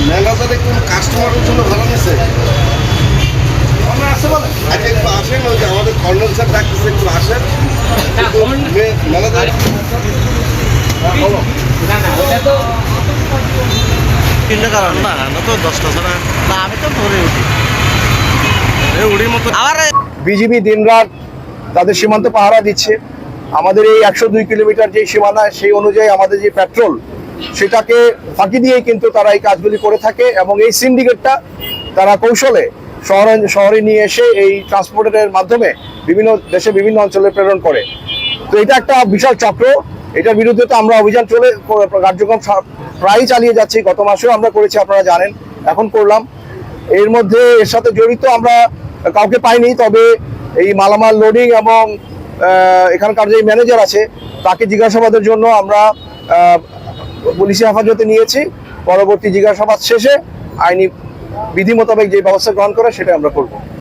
মেলাতে কোন কাস্টমারের জন্য ভালো নিছে আমরা আসতে বলে আচ্ছা একটু আসেন ওই যে আমাদের কর্নেল স্যার ডাকতেছে একটু আসেন মেলাতে তিনটা কারণ না তো 10টা ছাড়া না আমি তো ধরে উঠি উড়ির মতো আবার বিজিবি দিনরাত তাদের সীমান্ত পাহারা দিচ্ছে। আমাদের এই 102 কিলোমিটার যে সীমানা সেই অনুযায়ী আমাদের যে পেট্রোল সেটাকে ফাঁকি দিয়েই কিন্তু তারা এই কাজগুলি করে থাকে এবং এই সিন্ডিকেটটা তারা কৌশলে শহরে নিয়ে এসে এই ট্রান্সপোর্টের মাধ্যমে বিভিন্ন দেশে বিভিন্ন অঞ্চলে প্রেরণ করে। তো এটা একটা বিশাল চক্র, এটার বিরুদ্ধে তো আমরা অভিযান কার্যক্রম প্রায়ই চালিয়ে যাচ্ছি। গত মাসেও আমরা করেছি, আপনারা জানেন, এখন করলাম। এর মধ্যে এর সাথে জড়িত আমরা কাউকে পাইনি, তবে এই মালামাল লোডিং এবং এখানকার যে ম্যানেজার আছে তাকে জিজ্ঞাসাবাদের জন্য আমরা পুলিশি হেফাজতে নিয়েছি। পরবর্তী জিজ্ঞাসাবাদ শেষে আইনি বিধি মোতাবেক যে ব্যবস্থা গ্রহণ করে সেটা আমরা করব।